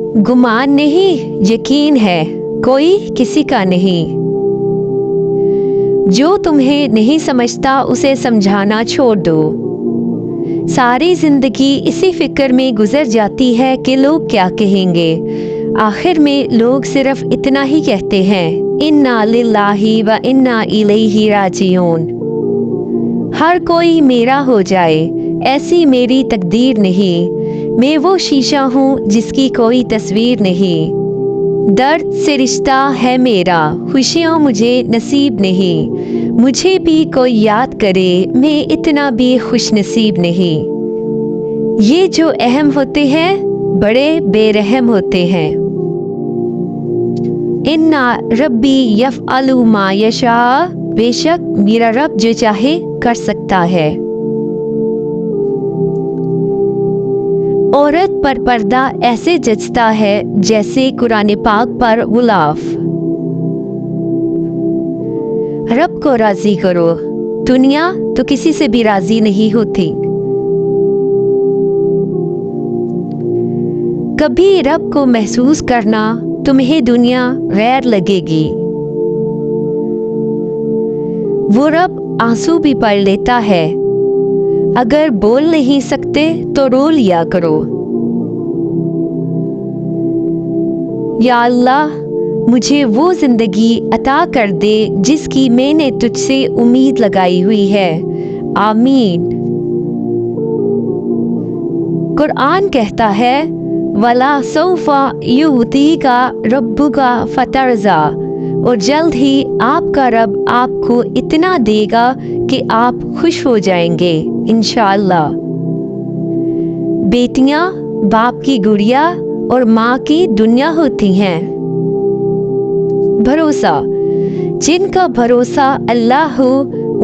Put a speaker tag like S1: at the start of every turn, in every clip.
S1: गुमान नहीं, यकीन है, कोई किसी का नहीं। जो तुम्हें नहीं समझता उसे समझाना छोड़ दो। सारी जिंदगी इसी फिक्र में गुजर जाती है कि लोग क्या कहेंगे। आखिर में लोग सिर्फ इतना ही कहते हैं, इन्ना लिल्लाही व इन्ना इलैहि राजिऊन। हर कोई मेरा हो जाए, ऐसी मेरी तकदीर नहीं। मैं वो शीशा हूँ जिसकी कोई तस्वीर नहीं। दर्द से रिश्ता है मेरा, खुशियाँ मुझे नसीब नहीं। मुझे भी कोई याद करे, मैं इतना भी खुश नसीब नहीं। ये जो अहम होते हैं बड़े बेरहम होते हैं। इन्ना रब्बी यफ़अलु मा यशा, बेशक मेरा रब जो चाहे कर सकता है। औरत पर पर्दा ऐसे जचता है जैसे कुरान पाक पर गुलाफ। रब को राजी करो, दुनिया तो किसी से भी राजी नहीं होती। कभी रब को महसूस करना, तुम्हें दुनिया गैर लगेगी। वो रब आंसू भी पढ़ लेता है, अगर बोल नहीं सकते तो रो लिया करो। या अल्लाह, मुझे वो जिंदगी अता कर दे जिसकी मैंने तुझसे उम्मीद लगाई हुई है। आमीन। कुरान कहता है, वला सौफा युतीका रब्बुका फतरजा, और जल्द ही आपका रब आपको इतना देगा कि आप खुश हो जाएंगे इंशाअल्लाह। बेटियां बाप की गुड़िया और माँ की दुनिया होती हैं। भरोसा, जिनका भरोसा अल्लाह हो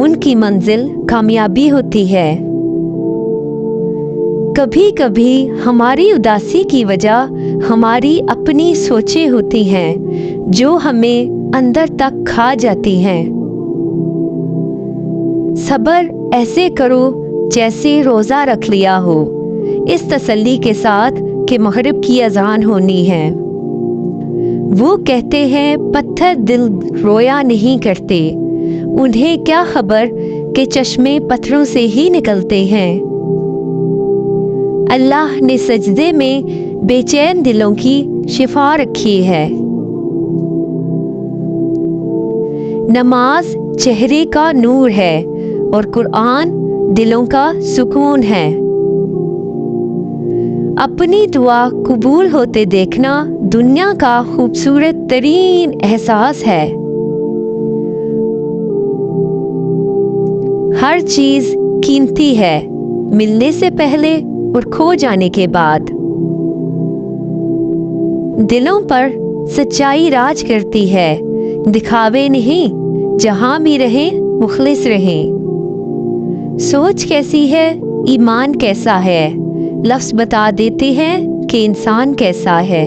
S1: उनकी मंजिल कामयाबी होती है। कभी कभी हमारी उदासी की वजह हमारी अपनी सोचें होती हैं जो हमें अंदर तक खा जाती हैं। सब्र ऐसे करो जैसे रोज़ा रख लिया हो, इस तसल्ली के साथ कि मगरिब की अजान होनी है। वो कहते हैं पत्थर दिल रोया नहीं करते, उन्हें क्या खबर कि चश्मे पत्थरों से ही निकलते हैं। अल्लाह ने सजदे में बेचैन दिलों की शिफा रखी है। नमाज चेहरे का नूर है और कुरान दिलों का सुकून है। अपनी दुआ कबूल होते देखना दुनिया का खूबसूरत तरीन एहसास है। हर चीज कीमती है, मिलने से पहले और खो जाने के बाद। दिलों पर सच्चाई राज करती है, दिखावे नहीं, जहां भी रहें मुखलिस रहें। सोच कैसी है, ईमान कैसा है, लफ्ज बता देते हैं कि इंसान कैसा है।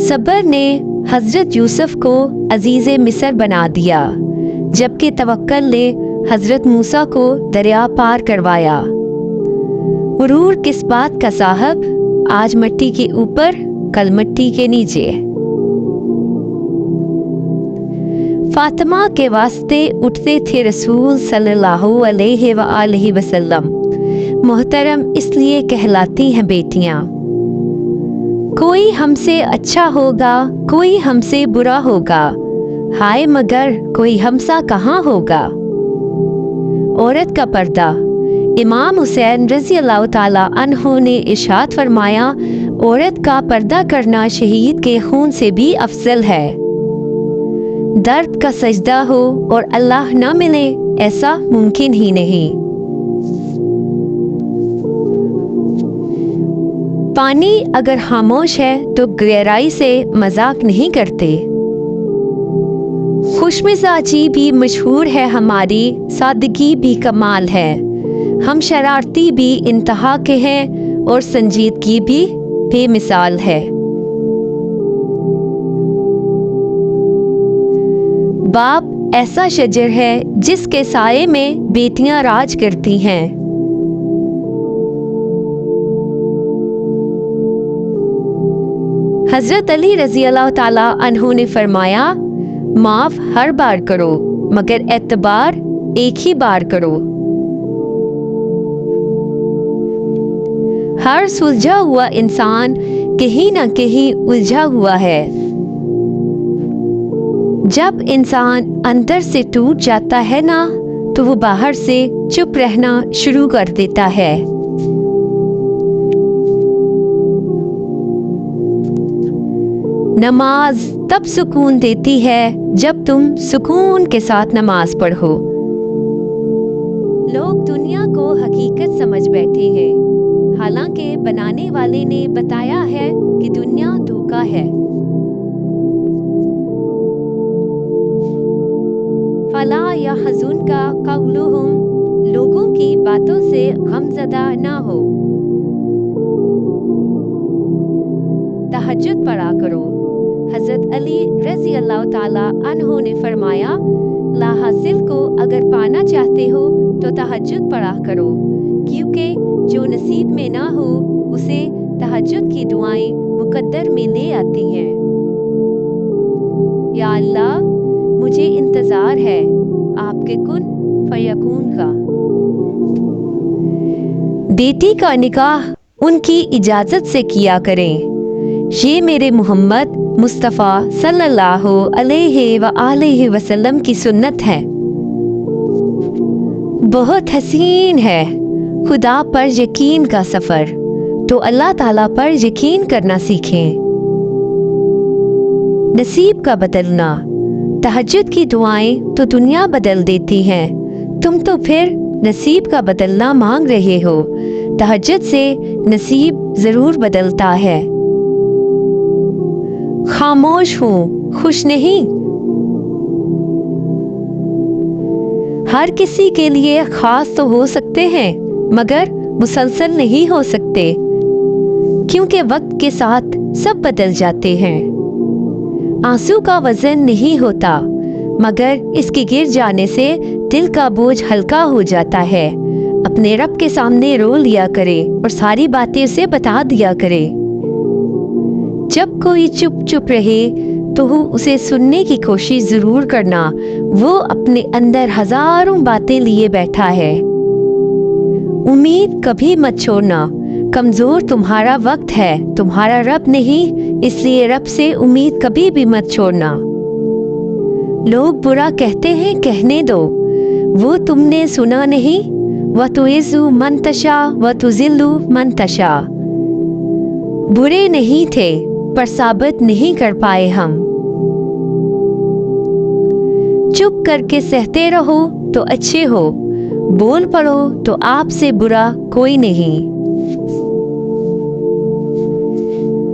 S1: सब्र ने हजरत यूसुफ को अजीज़े मिस्र बना दिया, जबकि तवक्कल ने हजरत मूसा को दरिया पार करवाया। गुरूर किस बात का साहब, आज मिट्टी के ऊपर कल मिट्टी के नीचे। फातिमा के वास्ते उठते थे रसूल सल्लल्लाहु अलैहि वसल्लम। मोहतरम इसलिए कहलाती हैं बेटियां। कोई हमसे अच्छा होगा, कोई हमसे बुरा होगा, हाय मगर कोई हमसा कहाँ होगा। औरत का पर्दा, इमाम हुसैन रज़ी अल्लाह ताला अन्हु ने इरशाद फरमाया, औरत का पर्दा करना शहीद के खून से भी अफजल है। दर्द का सजदा हो और अल्लाह न मिले, ऐसा मुमकिन ही नहीं। पानी अगर खामोश है तो गहराई से मजाक नहीं करते। खुशमिजाजी भी मशहूर है हमारी, सादगी भी कमाल है। हम शरारती भी इंतहा के हैं और संजीदगी भी बेमिसाल है। बाप ऐसा शजर है जिसके साये में बेटियां राज करती हैं। हजरत अली रजी अल्लाह ताला अन्हु ने फरमाया, माफ हर बार करो मगर एतबार एक ही बार करो। हर सुलझा हुआ इंसान कहीं ना कहीं उलझा हुआ है। जब इंसान अंदर से टूट जाता है ना, तो वो बाहर से चुप रहना शुरू कर देता है। नमाज तब सुकून देती है जब तुम सुकून के साथ नमाज पढ़ो। लोग दुनिया को हकीकत समझ बैठे हैं, हालांकि बनाने वाले ने बताया है कि दुनिया धोखा है। फला या हज़ुन का कौलुहुम, लोगों की बातों से गमज़दा ना हो। तहज्जुद पढ़ा करो। हज़रत अली रज़ी अल्लाह ताला अन्हो ने फरमाया, ला हासिल को अगर पाना चाहते हो तो तहज्जुद पढ़ा करो, क्योंकि जो नसीब में ना हो उसे तहज्जुद की दुआएं मुकद्दर में ले आती हैं। या अल्लाह, मुझे इंतज़ार है आपके कुन फयकून का। बेटी का निकाह उनकी इजाज़त से किया करें। ये मेरे मोहम्मद मुस्तफ़ा सल्लल्लाहु अलैहि वसल्लम की सुन्नत है। बहुत हसीन है खुदा पर यकीन का सफ़र, तो अल्लाह ताला पर यकीन करना सीखें। नसीब का बदलना, तहज्जुद की दुआएं तो दुनिया बदल देती हैं, तुम तो फिर नसीब का बदलना मांग रहे हो। तहज्जुद से नसीब जरूर बदलता है। खामोश हूँ, खुश नहीं। हर किसी के लिए खास तो हो सकते हैं, मगर मुसलसल नहीं हो सकते, क्योंकि वक्त के साथ सब बदल जाते हैं। आंसू का वजन नहीं होता, मगर इसके गिर जाने से दिल का बोझ हल्का हो जाता है। अपने रब के सामने रो लिया करे और सारी बातें उसे बता दिया करे। जब कोई चुप चुप रहे तो उसे सुनने की कोशिश जरूर करना। वो अपने अंदर हजारों बातें लिए बैठा है। उम्मीद कभी मत छोड़ना। कमजोर तुम्हारा वक्त है, तुम्हारा रब नहीं, इसलिए रब से उम्मीद कभी भी मत छोड़ना। लोग बुरा कहते हैं, कहने दो, वो तुमने सुना नहीं। व तुइज़्ज़ु मन तशा व तुज़िल्लु मन तशा। बुरे नहीं थे पर साबित नहीं कर पाए हम। चुप करके सहते रहो तो अच्छे हो, बोल पड़ो तो आपसे बुरा कोई नहीं।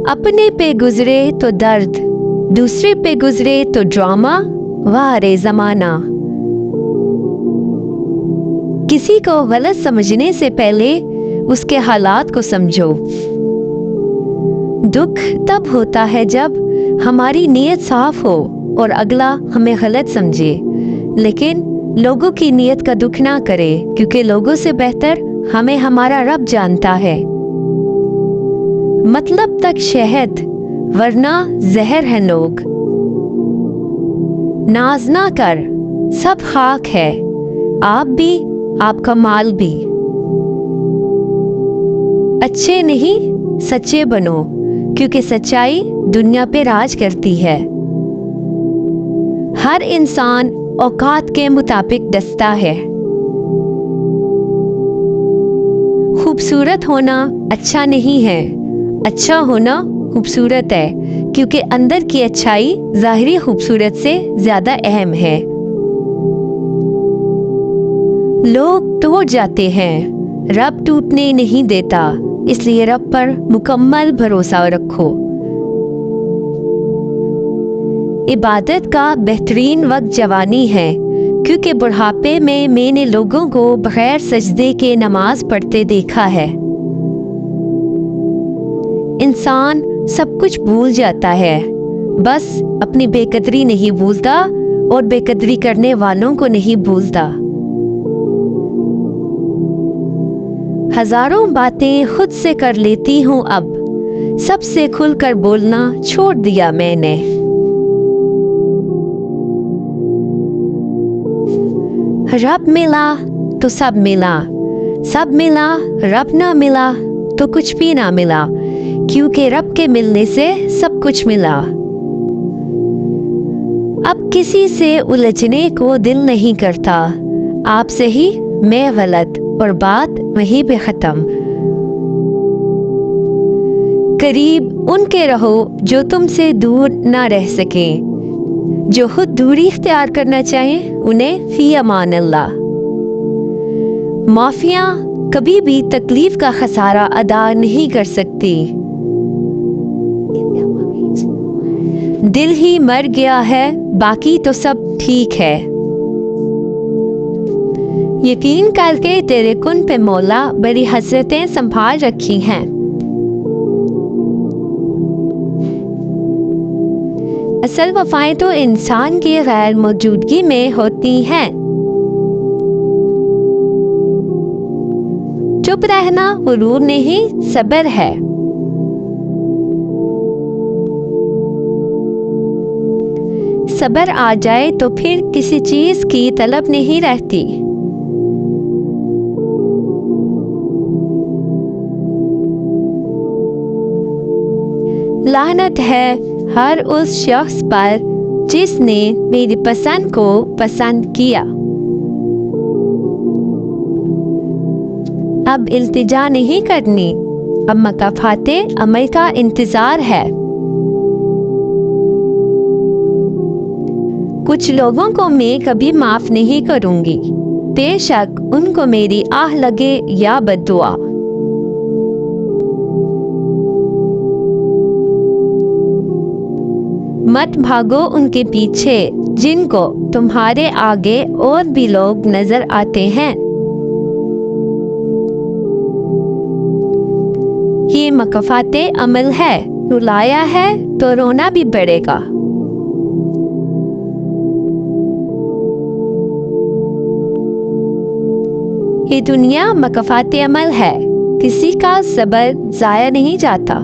S1: अपने पे गुजरे तो दर्द, दूसरे पे गुजरे तो ड्रामा। वाह रे जमाना। किसी को गलत समझने से पहले उसके हालात को समझो। दुख तब होता है जब हमारी नीयत साफ हो और अगला हमें गलत समझे, लेकिन लोगों की नीयत का दुख ना करे, क्योंकि लोगों से बेहतर हमें हमारा रब जानता है। मतलब तक शहद वरना जहर है लोग। नाज ना कर, सब खाक है, आप भी आपका माल भी। अच्छे नहीं सच्चे बनो, क्योंकि सच्चाई दुनिया पे राज करती है। हर इंसान औकात के मुताबिक डसता है। खूबसूरत होना अच्छा नहीं है, अच्छा होना खूबसूरत है, क्योंकि अंदर की अच्छाई जाहिरी खूबसूरत से ज्यादा अहम है। लोग तोड़ जाते हैं, रब टूटने नहीं देता, इसलिए रब पर मुकम्मल भरोसा रखो। इबादत का बेहतरीन वक्त जवानी है, क्योंकि बुढ़ापे में मैंने लोगों को बगैर सजदे के नमाज पढ़ते देखा है। इंसान सब कुछ भूल जाता है, बस अपनी बेकदरी नहीं भूलता और बेकदरी करने वालों को नहीं भूलता। हजारों बातें खुद से कर लेती हूँ अब, सबसे खुलकर बोलना छोड़ दिया मैंने। रब मिला तो सब मिला, सब मिला रब ना मिला तो कुछ भी ना मिला, क्योंकि रब के मिलने से सब कुछ मिला। अब किसी से उलझने को दिल नहीं करता, आप सही मैं गलत और बात वहीं पे खत्म। करीब उनके रहो जो तुमसे दूर ना रह सके, जो खुद दूरी इख्तियार करना चाहें उन्हें फी अमान अल्लाह। माफिया कभी भी तकलीफ का खसारा अदा नहीं कर सकती। दिल ही मर गया है, बाकी तो सब ठीक है। यकीन करके तेरे कुन पे मौला बड़ी हसरतें संभाल रखी हैं। असल वफाएं तो इंसान की गैर मौजूदगी में होती हैं। चुप रहना गुरूर नहीं सब्र है। सब्र आ जाए तो फिर किसी चीज की तलब नहीं रहती। लानत है हर उस शख्स पर जिसने मेरी पसंद को पसंद किया। अब इल्तिजा नहीं करनी, अब मकाफाते अमल का इंतजार है। कुछ लोगों को मैं कभी माफ नहीं करूंगी, बेशक उनको मेरी आह लगे या बद्दुआ। मत भागो उनके पीछे जिनको तुम्हारे आगे और भी लोग नजर आते हैं। ये मकफाते अमल है, रुलाया है तो रोना भी पड़ेगा। ये दुनिया मकफाते अमल है, किसी का सब्र जाया नहीं जाता।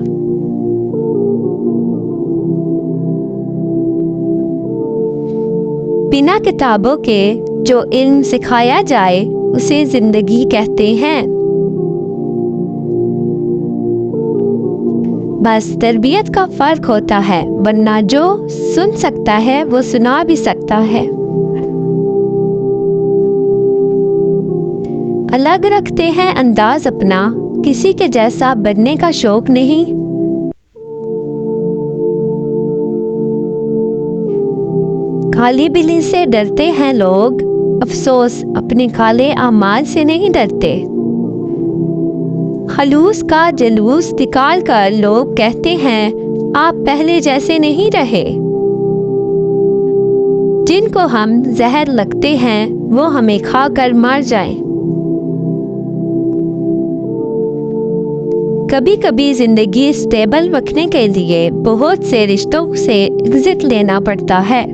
S1: बिना किताबों के जो इल्म सिखाया जाए उसे जिंदगी कहते हैं। बस तरबियत का फर्क होता है, वरना जो सुन सकता है वो सुना भी सकता है। अलग रखते हैं अंदाज अपना, किसी के जैसा बनने का शौक नहीं। काली बिल्ली से डरते हैं लोग, अफसोस अपने काले आमाल से नहीं डरते। खलूस का जलूस निकाल कर लोग कहते हैं आप पहले जैसे नहीं रहे। जिनको हम जहर लगते हैं वो हमें खाकर मर जाएं। कभी कभी जिंदगी स्टेबल रखने के लिए बहुत से रिश्तों से एग्जिट लेना पड़ता है।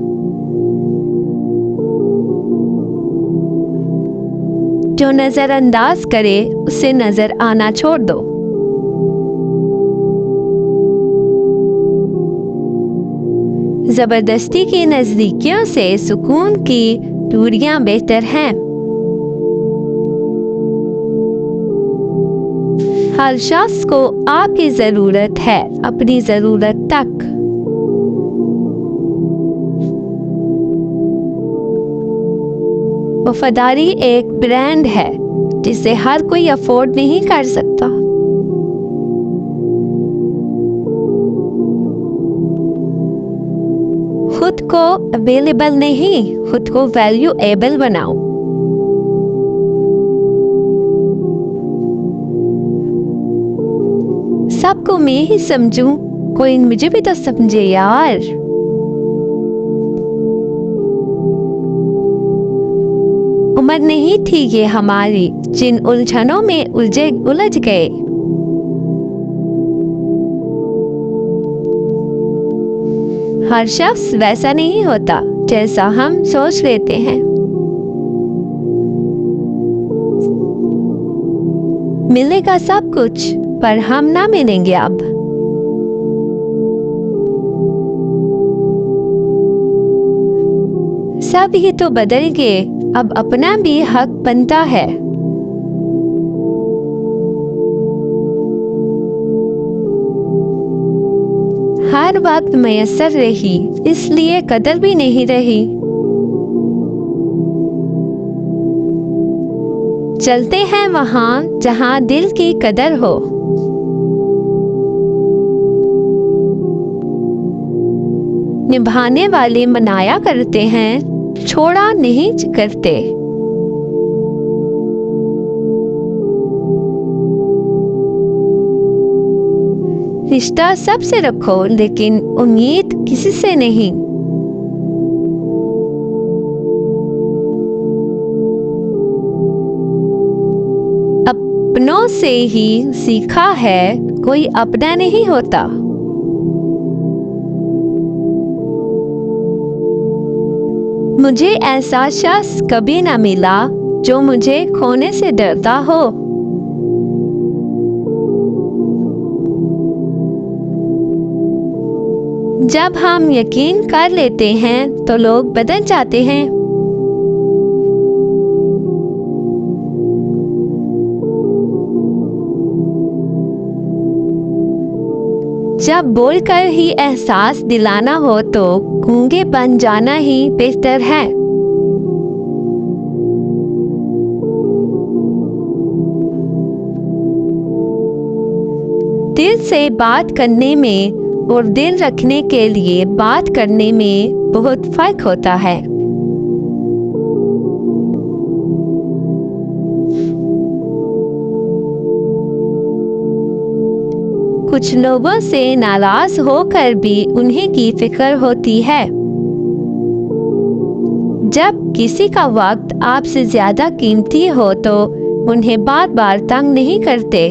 S1: जो नजरअंदाज करे उसे नजर आना छोड़ दो। जबरदस्ती की नजदीकियों से सुकून की दूरियां बेहतर हैं। हर शख्स को आपकी जरूरत है, अपनी जरूरत तक। वफादारी एक ब्रांड है जिसे हर कोई अफोर्ड नहीं कर सकता। खुद को अवेलेबल नहीं, खुद को वैल्यूएबल बनाओ। सबको मैं ही समझूं, कोई मुझे भी तो समझे यार। उम्र नहीं थी ये हमारी जिन उलझनों में उलझ गए। हर शख्स वैसा नहीं होता जैसा हम सोच लेते हैं। मिलेगा सब कुछ पर हम ना मिलेंगे अब। सब ही तो बदल गए, अब अपना भी हक बनता है। हर वक्त मयसर रही, इसलिए कदर भी नहीं रही। चलते हैं वहां जहां दिल की कदर हो। निभाने वाले मनाया करते हैं, छोड़ा नहीं करते। रिश्ता सबसे रखो, लेकिन उम्मीद किसी से नहीं। अपनों से ही सीखा है, कोई अपना नहीं होता। मुझे ऐसा शख्स कभी ना मिला जो मुझे खोने से डरता हो। जब हम यकीन कर लेते हैं तो लोग बदल जाते हैं। जब बोलकर ही एहसास दिलाना हो तो गूंगे बन जाना ही बेहतर है। दिल से बात करने में और दिल रखने के लिए बात करने में बहुत फर्क होता है। कुछ लोगों से नाराज होकर भी उन्हीं की फिक्र होती है। जब किसी का वक्त आपसे ज्यादा कीमती हो तो उन्हें बार बार तंग नहीं करते।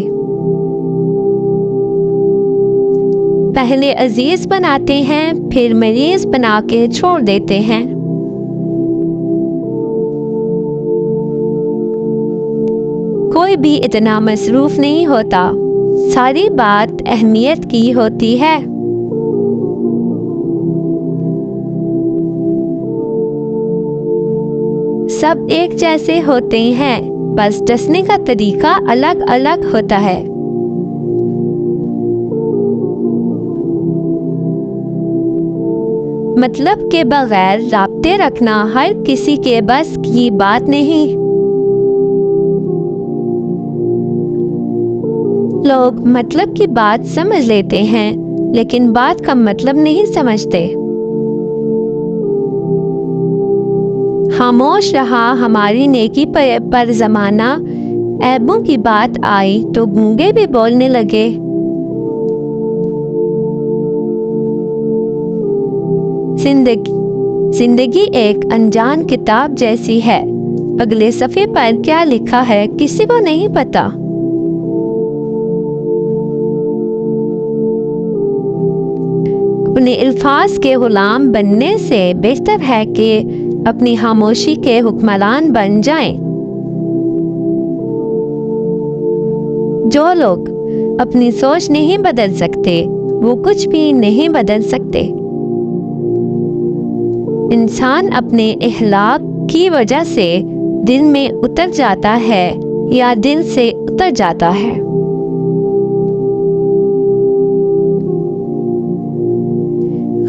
S1: पहले अजीज बनाते हैं, फिर मरीज बना के छोड़ देते हैं। कोई भी इतना मसरूफ नहीं होता, सारी बात अहमियत की होती है। सब एक जैसे होते हैं, बस डसने का तरीका अलग अलग होता है। मतलब के बगैर राब्ते रखना हर किसी के बस की बात नहीं। लोग मतलब की बात समझ लेते हैं, लेकिन बात का मतलब नहीं समझते। खामोश रहा हमारी नेकी पर जमाना, ऐबों की बात आई तो गूंगे भी बोलने लगे। जिंदगी एक अनजान किताब जैसी है, अगले सफ़े पर क्या लिखा है किसी को नहीं पता। अपने अल्फाज के गुलाम बनने से बेहतर है कि अपनी खामोशी के हुक्मरान बन जाएं। जो लोग अपनी सोच नहीं बदल सकते, वो कुछ भी नहीं बदल सकते। इंसान अपने अखलाक की वजह से दिल में उतर जाता है या दिल से उतर जाता है।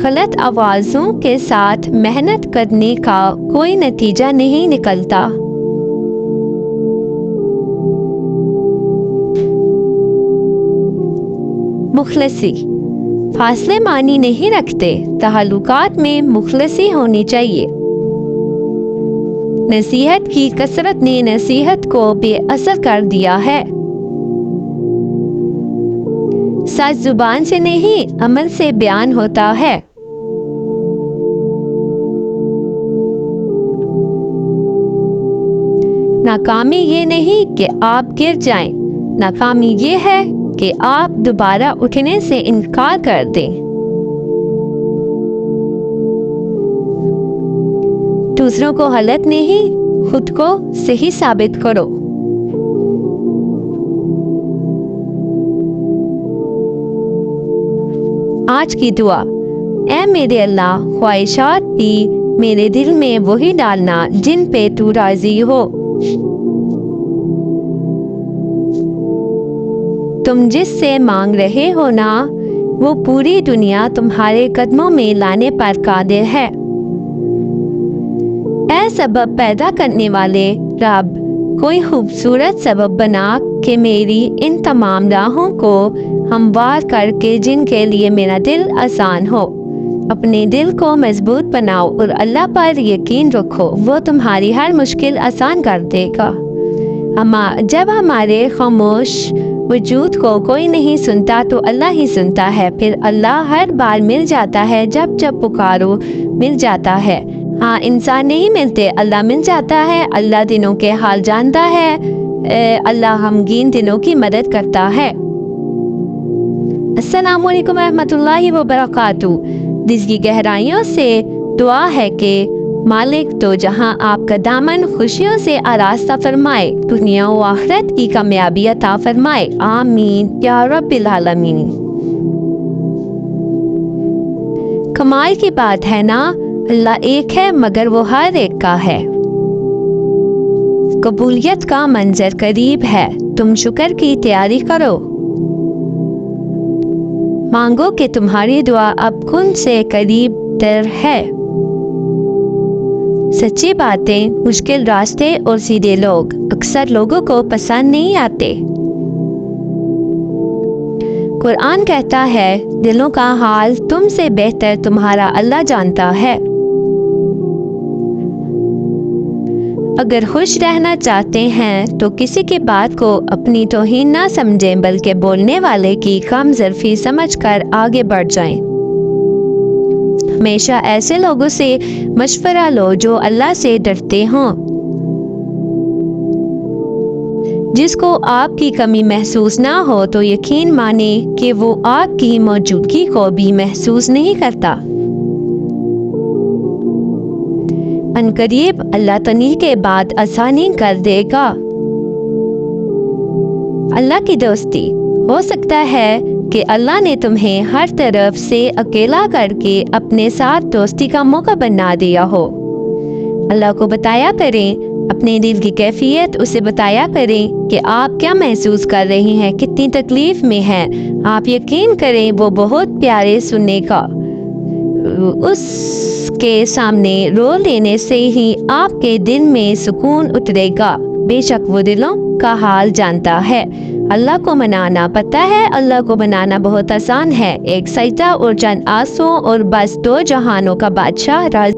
S1: गलत आवाज़ों के साथ मेहनत करने का कोई नतीजा नहीं निकलता। मुखलसी फासले मानी नहीं रखते, ताल्लुकात में मुखलसी होनी चाहिए। नसीहत की कसरत ने नसीहत को बेअसर कर दिया है। सच जुबान से नहीं, अमल से बयान होता है। नाकामी ये नहीं कि आप गिर जाएं, नाकामी ये है कि आप दोबारा उठने से इनकार कर दें। दूसरों को गलत नहीं, खुद को सही साबित करो। आज की दुआ, ऐ मेरे अल्लाह, ख्वाहिशात भी मेरे दिल में वही डालना जिन पे तू राजी हो। तुम जिससे मांग रहे हो ना, वो पूरी दुनिया तुम्हारे कदमों में लाने पर कादिर है। ऐ सबब पैदा करने वाले रब, कोई खूबसूरत सबब बना के मेरी इन तमाम राहों को हमवार करके जिनके लिए मेरा दिल आसान हो। अपने दिल को मजबूत बनाओ और अल्लाह पर यकीन रखो, वो तुम्हारी हर मुश्किल आसान कर देगा। जब हमारे खामोश वजूद को कोई नहीं सुनता तो अल्लाह ही सुनता है। फिर अल्लाह हर बार मिल जाता है, जब जब पुकारो मिल जाता है। हाँ, इंसान नहीं मिलते, अल्लाह मिल जाता है। अल्लाह दिनों के हाल जानता है। अल्लाह गमगीन दिनों की मदद करता है। अस्सलामु अलैकुम रहमतुल्लाहि व बरकातुहू। दिल की गहराइयों से दुआ है कि मालिक तो जहां आपका दामन खुशियों से आरास्ता फरमाए, दुनिया व आखिरत की कामयाबी अता फरमाए। आमीन या रब्बिल आलमीन। कमाल की बात है ना, अल्लाह एक है मगर वो हर एक का है। कबूलियत का मंजर करीब है, तुम शुक्र की तैयारी करो। मांगो कि तुम्हारी दुआ अब खुद से करीब तर है। सच्ची बातें, मुश्किल रास्ते और सीधे लोग अक्सर लोगों को पसंद नहीं आते। कुरान कहता है, दिलों का हाल तुमसे बेहतर तुम्हारा अल्लाह जानता है। अगर खुश रहना चाहते हैं तो किसी की बात को अपनी तौहीन ना समझें, बल्कि बोलने वाले की कम ज़र्फी समझकर आगे बढ़ जाएं। हमेशा ऐसे लोगों से मशवरा लो जो अल्लाह से डरते हों। जिसको आपकी कमी महसूस ना हो तो यकीन माने कि वो आपकी मौजूदगी को भी महसूस नहीं करता। अनकरीब अल्लाह तनी के बाद आसानी कर देगा। अल्लाह की दोस्ती, हो सकता है कि अल्लाह ने तुम्हें हर तरफ से अकेला करके अपने साथ दोस्ती का मौका बना दिया हो। अल्लाह को बताया करें अपने दिल की कैफियत, उसे बताया करें कि आप क्या महसूस कर रही हैं, कितनी तकलीफ में हैं। आप यकीन करें वो बहुत प्यारे सुनने का। उसके सामने रो लेने से ही आपके दिल में सुकून उतरेगा। बेशक वो दिलों का हाल जानता है। अल्लाह को मनाना पता है, अल्लाह को मनाना बहुत आसान है। एक सजदा और चंद आंसू और बस दो जहानों का बादशाह राज